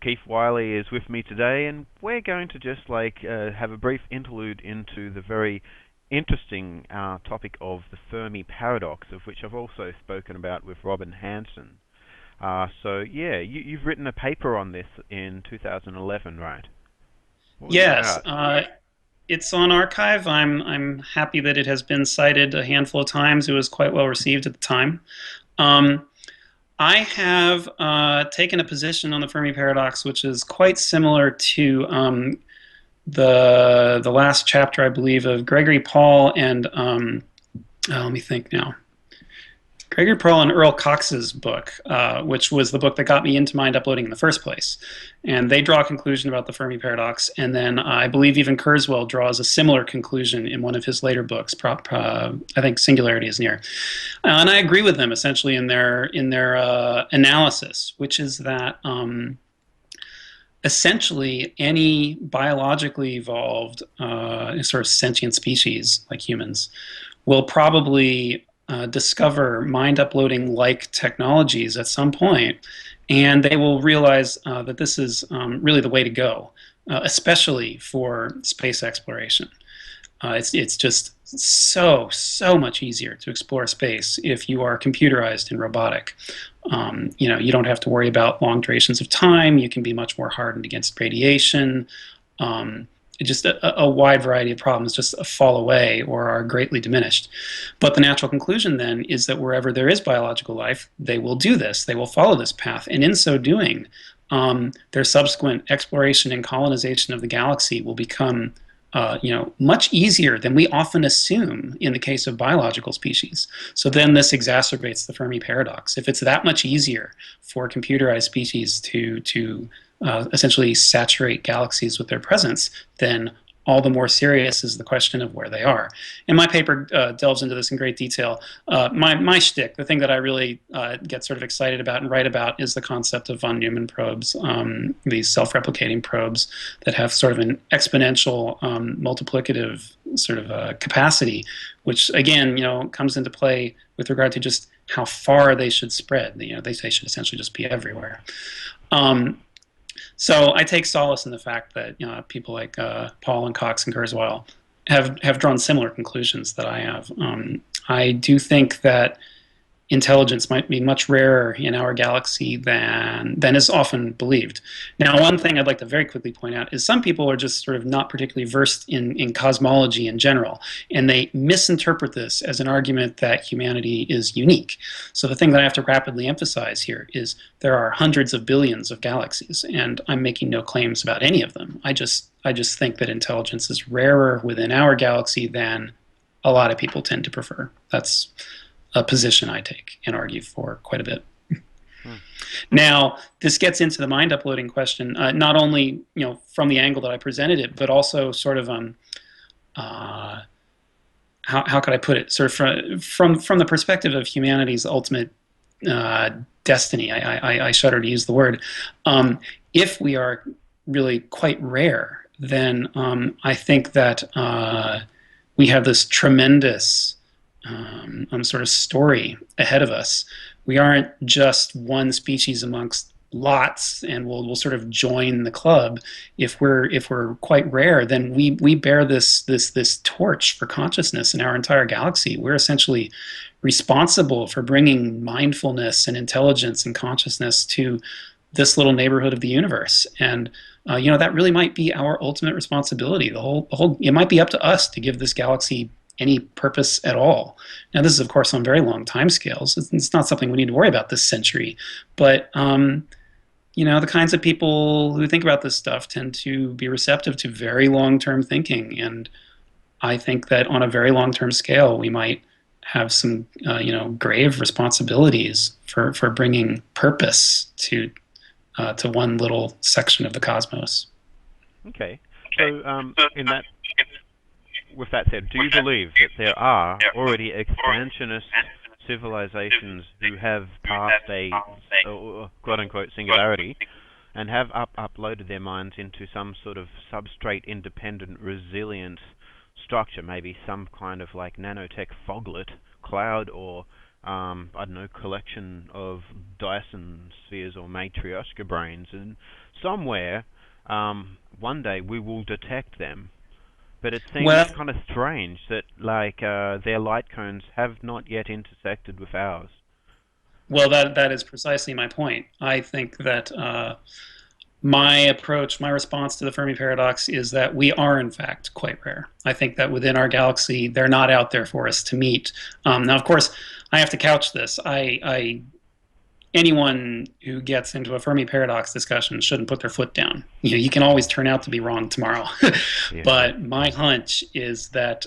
Keith Wiley is with me today, and we're going to just have a brief interlude into the very interesting topic of the Fermi Paradox, of which I've also spoken about with Robin Hanson. You've written a paper on this in 2011, right? What was it Yes, about? it's on archive. I'm happy that it has been cited a handful of times. It was quite well received at the time. Um, I have taken a position on the Fermi paradox, which is quite similar to the last chapter, I believe, of Gregory Paul and let me think now. Gregory Pearl and Earl Cox's book, which was the book that got me into mind uploading in the first place. And they draw a conclusion about the Fermi paradox, and then I believe even Kurzweil draws a similar conclusion in one of his later books. I think Singularity is Near, and I agree with them essentially in their analysis, which is that essentially any biologically evolved sort of sentient species like humans will probably discover mind uploading like technologies at some point, and they will realize that this is really the way to go, especially for space exploration. It's just so much easier to explore space if you are computerized and robotic. You don't have to worry about long durations of time. You can be much more hardened against radiation. Um, just a wide variety of problems just fall away or are greatly diminished. But the natural conclusion then is that wherever there is biological life, they will do this. They will follow this path, and in so doing, their subsequent exploration and colonization of the galaxy will become much easier than we often assume in the case of biological species. So then this exacerbates the Fermi paradox. If it's that much easier for computerized species to essentially saturate galaxies with their presence, then all the more serious is the question of where they are. And my paper delves into this in great detail. My shtick, the thing that I really get sort of excited about and write about, is the concept of von Neumann probes, these self-replicating probes that have sort of an exponential multiplicative sort of capacity, which again, comes into play with regard to just how far they should spread. They should essentially just be everywhere. Um, so I take solace in the fact that people like Paul and Cox and Kurzweil have drawn similar conclusions that I have. I do think that intelligence might be much rarer in our galaxy than is often believed. Now, one thing I'd like to very quickly point out is some people are just sort of not particularly versed in cosmology in general, and they misinterpret this as an argument that humanity is unique. So the thing that I have to rapidly emphasize here is there are hundreds of billions of galaxies, and I'm making no claims about any of them. I just think that intelligence is rarer within our galaxy than a lot of people tend to prefer. That's a position I take and argue for quite a bit. Hmm. Now, this gets into the mind uploading question, not only from the angle that I presented it, but also sort of uh, how could I put it? Sort of from the perspective of humanity's ultimate uh, destiny. I shudder to use the word. If we are really quite rare, then I think that we have this tremendous sort of story ahead of us. We aren't just one species amongst lots, and we'll sort of join the club. If we're quite rare, then we bear this torch for consciousness in our entire galaxy. We're essentially responsible for bringing mindfulness and intelligence and consciousness to this little neighborhood of the universe. And that really might be our ultimate responsibility. The whole it might be up to us to give this galaxy any purpose at all. Now, this is, of course, on very long time scales. It's not something we need to worry about this century. But, the kinds of people who think about this stuff tend to be receptive to very long-term thinking. And I think that on a very long-term scale, we might have some, grave responsibilities for bringing purpose to one little section of the cosmos. Okay. So, with that said, do you believe that there are already expansionist civilizations who have passed a quote-unquote singularity and have uploaded their minds into some sort of substrate independent resilient structure, maybe some kind of like nanotech foglet, cloud, or I don't know, collection of Dyson spheres or Matryoshka brains, and somewhere, one day we will detect them. But it seems Well, kind of strange that like their light cones have not yet intersected with ours. that is precisely my point. I think that my approach, my response to the Fermi paradox is that we are, in fact, quite rare. I think that within our galaxy, they're not out there for us to meet. Now, of course, I have to couch this. Anyone who gets into a Fermi paradox discussion shouldn't put their foot down. You can always turn out to be wrong tomorrow. Yeah. But my hunch is that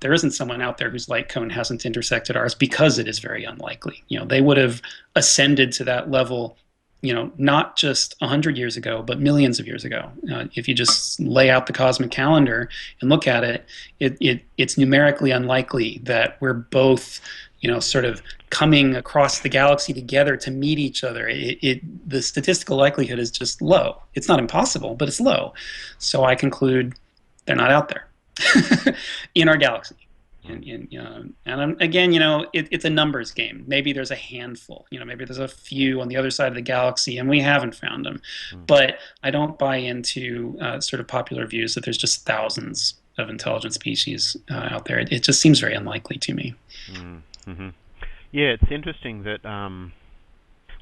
there isn't someone out there whose light cone hasn't intersected ours because it is very unlikely. They would have ascended to that level, not just 100 years ago, but millions of years ago. If you just lay out the cosmic calendar and look at it, it's numerically unlikely that we're both, sort of coming across the galaxy together to meet each other. The statistical likelihood is just low. It's not impossible, but it's low. So I conclude they're not out there in our galaxy. Again, it's a numbers game. Maybe there's a handful. Maybe there's a few on the other side of the galaxy, and we haven't found them. But I don't buy into sort of popular views that there's just thousands of intelligent species out there. It just seems very unlikely to me. Mm-hmm. Yeah, it's interesting that.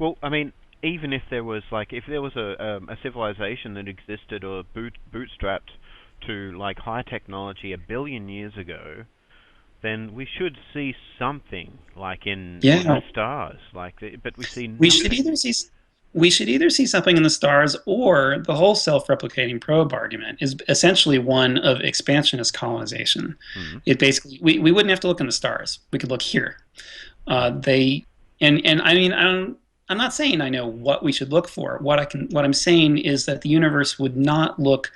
Well, I mean, even if there was a civilization that existed or bootstrapped to like high technology 1 billion years ago, then we should see something like in the stars, but we see nothing. We should either see something in the stars, or the whole self-replicating probe argument is essentially one of expansionist colonization. Mm-hmm. It basically we wouldn't have to look in the stars. We could look here. I mean, I'm not saying I know what we should look for. What I'm saying is that the universe would not look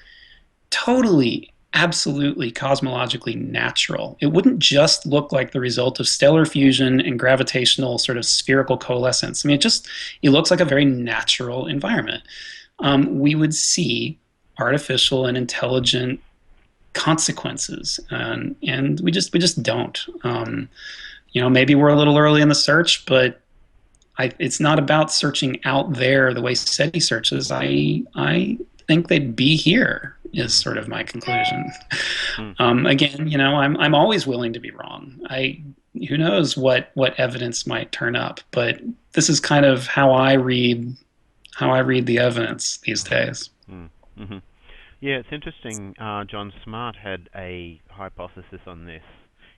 totally, absolutely cosmologically natural. It wouldn't just look like the result of stellar fusion and gravitational sort of spherical coalescence. I mean, it looks like a very natural environment. We would see artificial and intelligent consequences, and we just don't. Maybe we're a little early in the search, but it's not about searching out there the way SETI searches. I think they'd be here, is sort of my conclusion. Again, I'm always willing to be wrong. Who knows what evidence might turn up, but this is kind of how I read the evidence these days. Mm-hmm. Yeah, it's interesting. John Smart had a hypothesis on this.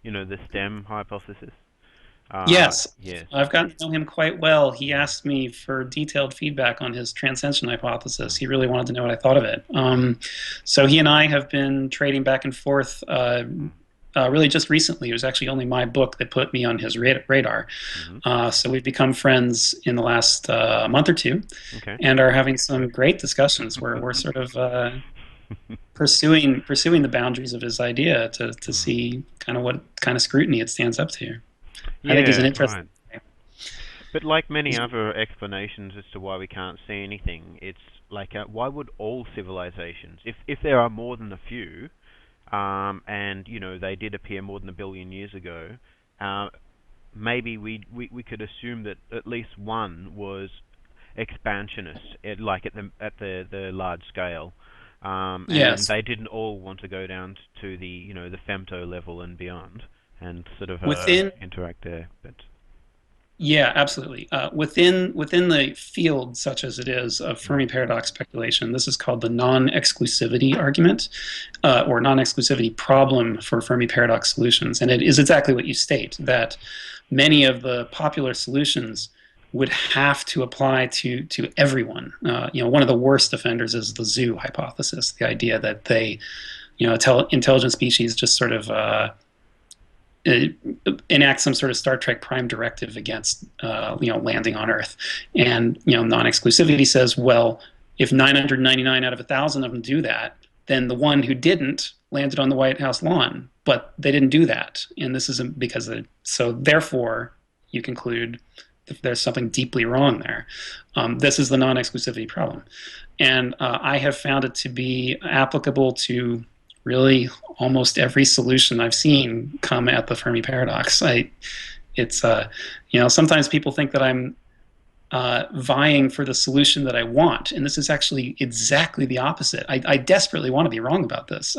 The STEM hypothesis. Yes. Yes. I've gotten to know him quite well. He asked me for detailed feedback on his transcension hypothesis. He really wanted to know what I thought of it. So he and I have been trading back and forth really just recently. It was actually only my book that put me on his radar. Mm-hmm. So we've become friends in the last month or two, okay, and are having some great discussions where we're sort of pursuing the boundaries of his idea to see kind of what kind of scrutiny it stands up to. Yeah, I think he's an interesting. Right. But like many other explanations as to why we can't see anything, it's like why would all civilizations, if there are more than a few, and they did appear more than 1 billion years ago, maybe we could assume that at least one was expansionist, at the large scale. Yes. And they didn't all want to go down to the the femto level and beyond, and sort of interact there. But yeah, absolutely. Within the field, such as it is, of Fermi paradox speculation, this is called the non-exclusivity argument, or non-exclusivity problem for Fermi paradox solutions, and it is exactly what you state, that many of the popular solutions would have to apply to everyone. One of the worst offenders is the zoo hypothesis, the idea that intelligent species just sort of enact some sort of Star Trek Prime directive against landing on Earth, and non-exclusivity says, well, if 999 out of 1,000 of them do that, then the one who didn't landed on the White House lawn, but they didn't do that, and this is because so therefore you conclude there's something deeply wrong there. This is the non-exclusivity problem, and I have found it to be applicable to really almost every solution I've seen come at the Fermi paradox. it's sometimes people think that I'm vying for the solution that I want. And this is actually exactly the opposite. I desperately want to be wrong about this.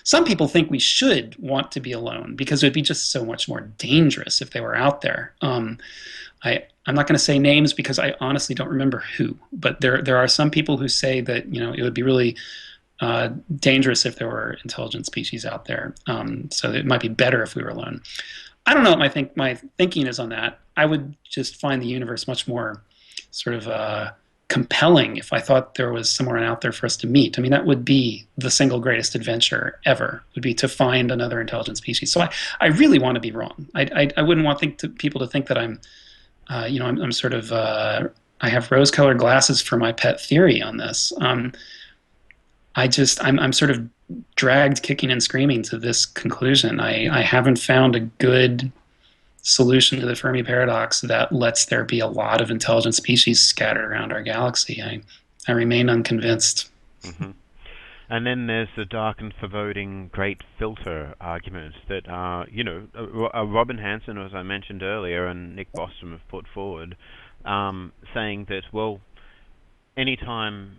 Some people think we should want to be alone because it would be just so much more dangerous if they were out there. I'm not going to say names because I honestly don't remember who, but there are some people who say that it would be really dangerous if there were intelligent species out there. So it might be better if we were alone. I don't know what my thinking is on that. I would just find the universe much more sort of compelling if I thought there was someone out there for us to meet. I mean, that would be the single greatest adventure ever, would be to find another intelligent species. So I really want to be wrong. I wouldn't want people to think that I'm sort of, I have rose-colored glasses for my pet theory on this. I'm sort of dragged kicking and screaming to this conclusion. I haven't found a good solution to the Fermi paradox that lets there be a lot of intelligent species scattered around our galaxy. I remain unconvinced. Hmm. And then there's the dark and foreboding great filter argument that, Robin Hanson, as I mentioned earlier, and Nick Bostrom have put forward, saying that, well, anytime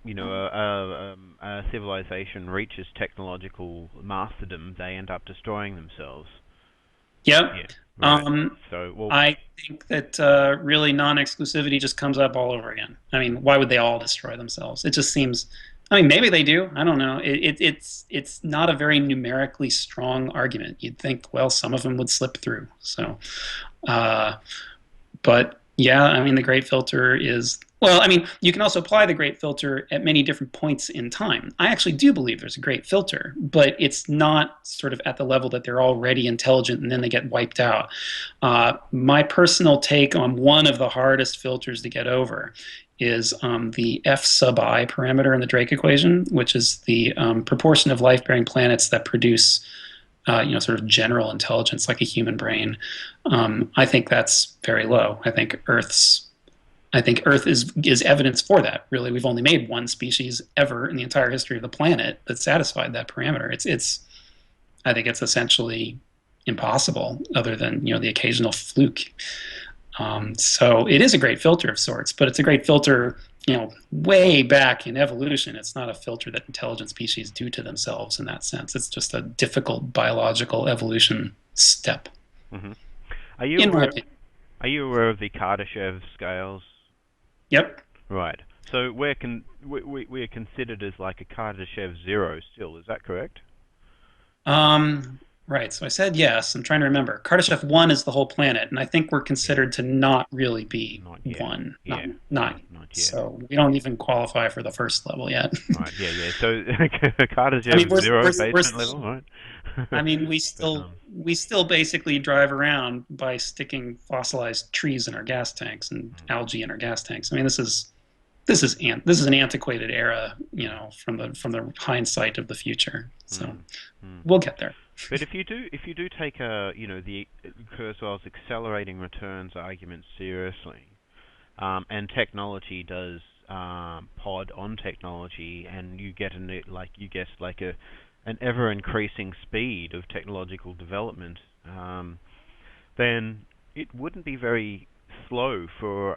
a civilization reaches technological masterdom, they end up destroying themselves. Yep. Yeah, right. I think that really non-exclusivity just comes up all over again. I mean, why would they all destroy themselves? It just seems. I mean, maybe they do. I don't know. It's not a very numerically strong argument. You'd think, well, some of them would slip through. So, uh, but yeah, I mean, the great filter is. Well, I mean, you can also apply the great filter at many different points in time. I actually do believe there's a great filter, but it's not sort of at the level that they're already intelligent and then they get wiped out. My personal take on one of the hardest filters to get over is the F sub I parameter in the Drake equation, which is the proportion of life-bearing planets that produce sort of general intelligence like a human brain. I think that's very low. I think Earth is evidence for that. Really, we've only made one species ever in the entire history of the planet that satisfied that parameter. I think it's essentially impossible, other than the occasional fluke. So it is a great filter of sorts, but it's a great filter, way back in evolution. It's not a filter that intelligent species do to themselves in that sense. It's just a difficult biological evolution step. Hmm. In my opinion. Are you aware of the Kardashev scales? Yep. Right. So we're considered as like a Kardashev zero still. Is that correct? Right. So I said yes. I'm trying to remember. Kardashev 1 is the whole planet, and I think we're Yeah. considered to not really be Not yet. one. Yeah. Not. Not yet. So we don't even qualify for the first level yet. Right. Yeah. Yeah. So I mean, Kardashev zero basement level, right? I mean, But we still basically drive around by sticking fossilized trees in our gas tanks and algae in our gas tanks. I mean, this is an antiquated era, from the hindsight of the future. So mm. we'll get there. But if you do take the Kurzweil's accelerating returns argument seriously, and technology does pod on technology, and you get an ever increasing speed of technological development, then it wouldn't be very slow for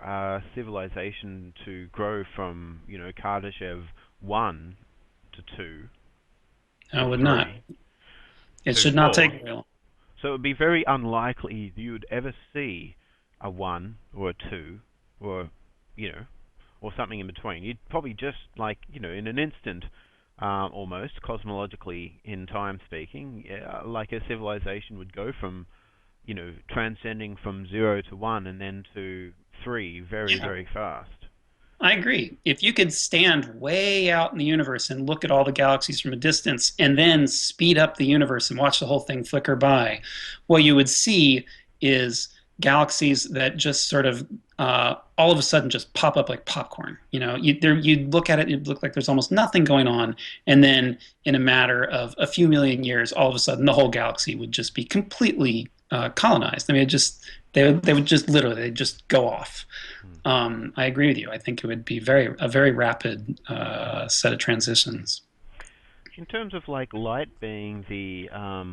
civilization to grow from Kardashev 1 to 2 I to would not. 3 It to should not 4. take very long. So it would be very unlikely you would ever see a 1 or a 2 or or something in between. You'd probably just in an instant, almost cosmologically in time speaking, like a civilization would go from transcending from 0 to 1 and then to 3 very, Yeah. very fast. I agree. If you could stand way out in the universe and look at all the galaxies from a distance and then speed up the universe and watch the whole thing flicker by, what you would see is galaxies that just sort of all of a sudden just pop up like popcorn. You'd look at it, it'd look like there's almost nothing going on, and then in a matter of a few million years, all of a sudden the whole galaxy would just be completely colonized. I mean, they would just literally they'd just go off. I agree with you. I think it would be a very rapid set of transitions. In terms of light being a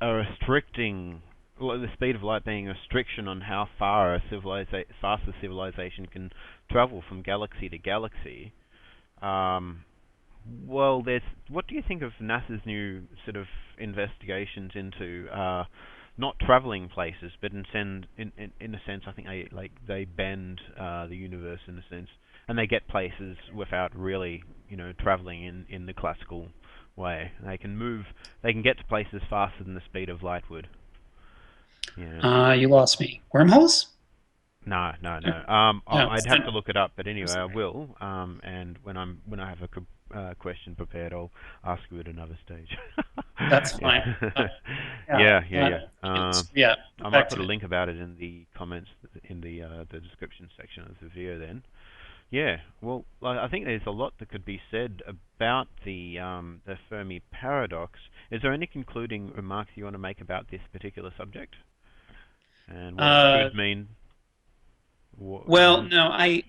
restricting the speed of light being a restriction on how far faster civilization can travel from galaxy to galaxy. Um, well, what do you think of NASA's new sort of investigations into not traveling places, but in a sense, I think they bend the universe in a sense, and they get places without really, traveling in the classical way. They can get to places faster than the speed of light would. Yeah. You lost me. Wormholes? No, no, no. No. I'd have to look it up, but anyway, I will. And when I have a question prepared, I'll ask you at another stage. That's fine. Yeah. Yeah. I might put a link about it in the comments in the description section of the video then. Yeah, well, I think there's a lot that could be said about the Fermi Paradox. Is there any concluding remarks you want to make about this particular subject? And what it could mean? Well, no, I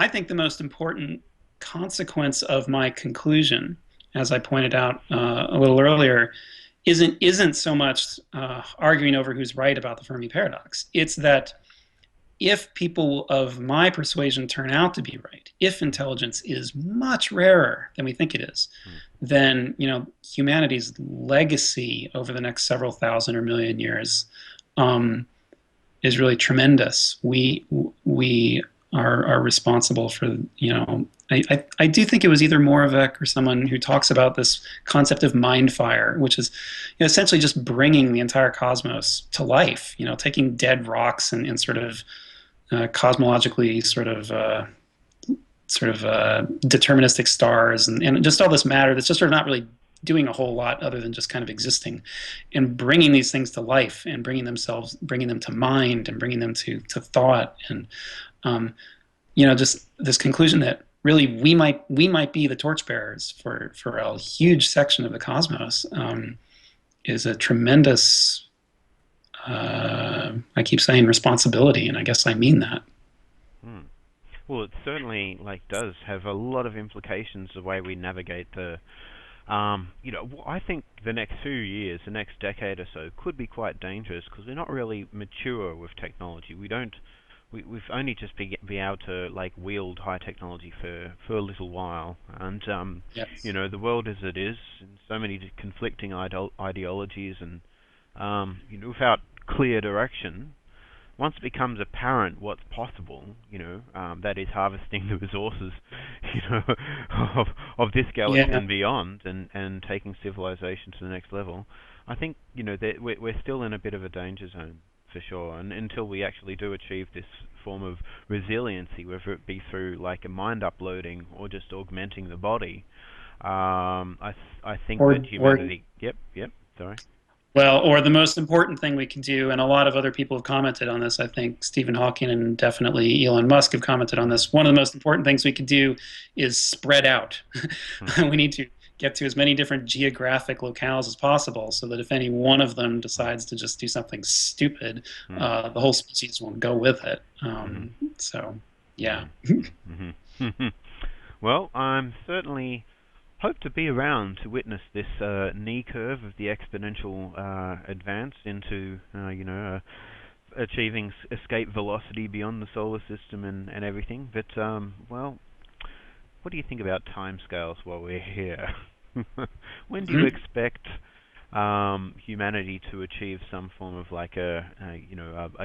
think the most important consequence of my conclusion, as I pointed out a little earlier, isn't so much arguing over who's right about the Fermi paradox. It's that if people of my persuasion turn out to be right, if intelligence is much rarer than we think it is, then humanity's legacy over the next several thousand or million years is really tremendous. We are responsible for, I do think it was either Moravec or someone who talks about this concept of mind fire, which is essentially just bringing the entire cosmos to life, taking dead rocks and sort of cosmologically sort of deterministic stars and just all this matter that's just sort of not really doing a whole lot other than just kind of existing, and bringing these things to life and bringing them to mind and bringing them to thought, and just this conclusion that really we might be the torchbearers for a huge section of the cosmos is a tremendous I keep saying responsibility, and I guess I mean that. Well, it certainly does have a lot of implications the way we navigate the. I think the next few years, the next decade or so, could be quite dangerous because we're not really mature with technology. We've only just be able to wield high technology for a little while, and Yes. The world as it is, and so many conflicting ideologies, and without clear direction. Once it becomes apparent what's possible, that is harvesting the resources, of this galaxy and beyond, and taking civilization to the next level, I think that we're still in a bit of a danger zone for sure. And until we actually do achieve this form of resiliency, whether it be through a mind uploading or just augmenting the body, I think that humanity. Yep. Sorry. Well, or the most important thing we can do, and a lot of other people have commented on this, I think Stephen Hawking and definitely Elon Musk have commented on this, one of the most important things we could do is spread out. We need to get to as many different geographic locales as possible so that if any one of them decides to just do something stupid, the whole species will go with it. So, yeah. Well, I'm certainly hope to be around to witness this knee curve of the exponential advance into, achieving escape velocity beyond the solar system and everything. But, well, what do you think about timescales while we're here? When do you expect humanity to achieve some form of I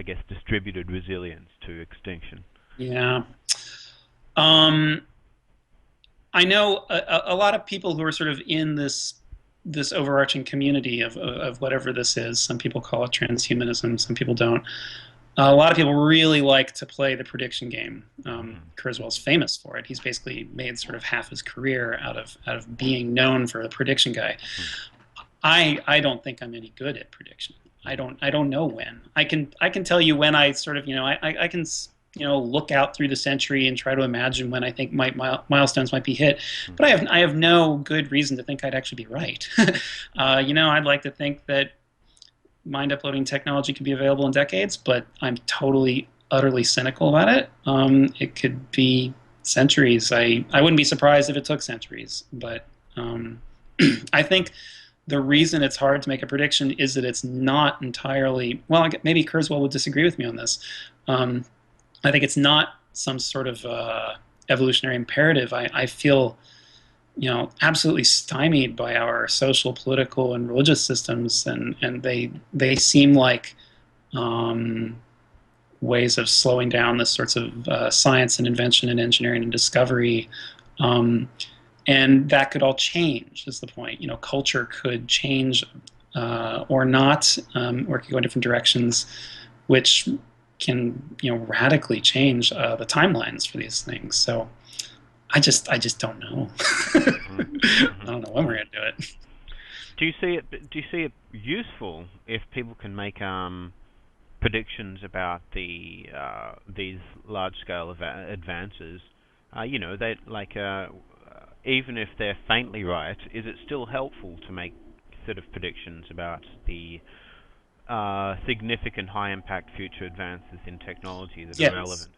guess, distributed resilience to extinction? Yeah. I know a lot of people who are sort of in this overarching community of whatever this is. Some people call it transhumanism, some people don't. A lot of people really like to play the prediction game. Kurzweil's famous for it. He's basically made sort of half his career out of being known for a prediction guy. I don't think I'm any good at prediction. I don't know when. I can tell you when I sort of I can look out through the century and try to imagine when I think milestones might be hit. But I have no good reason to think I'd actually be right. I'd like to think that mind uploading technology could be available in decades, but I'm totally, utterly cynical about it. It could be centuries. I wouldn't be surprised if it took centuries, but I think the reason it's hard to make a prediction is that it's not entirely, well, maybe Kurzweil would disagree with me on this. I think it's not some sort of evolutionary imperative. I feel, absolutely stymied by our social, political, and religious systems, and they seem like ways of slowing down the sorts of science and invention and engineering and discovery. And that could all change, is the point. Culture could change or not, or it could go in different directions, which can radically change the timelines for these things. So I just don't know. I don't know when we're gonna do it. Do you see it useful if people can make predictions about these large scale advances? They even if they're faintly right, is it still helpful to make sort of predictions about the significant high impact future advances in technology that are relevant?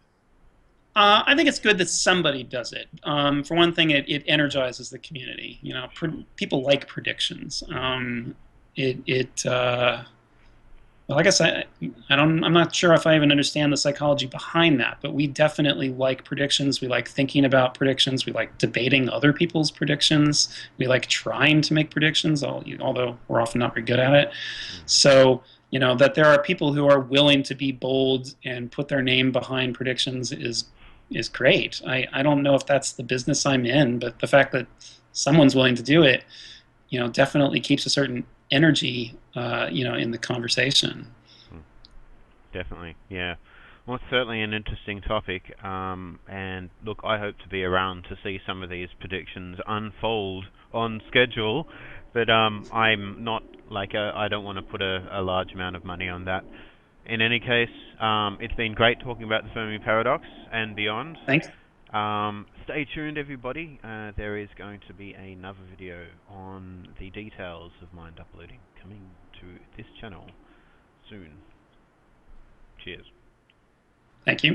I think it's good that somebody does it. For one thing, it energizes the community. People like predictions. Well, I guess I'm not sure if I even understand the psychology behind that, but we definitely like predictions. We like thinking about predictions. We like debating other people's predictions. We like trying to make predictions, although we're often not very good at it. So, that there are people who are willing to be bold and put their name behind predictions is great. I don't know if that's the business I'm in, but the fact that someone's willing to do it, definitely keeps a certain energy, in the conversation. Definitely, yeah. Well, it's certainly an interesting topic, and look, I hope to be around to see some of these predictions unfold on schedule, but I'm not I don't want to put a large amount of money on that. In any case, it's been great talking about the Fermi Paradox and beyond. Thanks. Stay tuned, everybody. There is going to be another video on the details of mind uploading coming to this channel soon. Cheers. Thank you.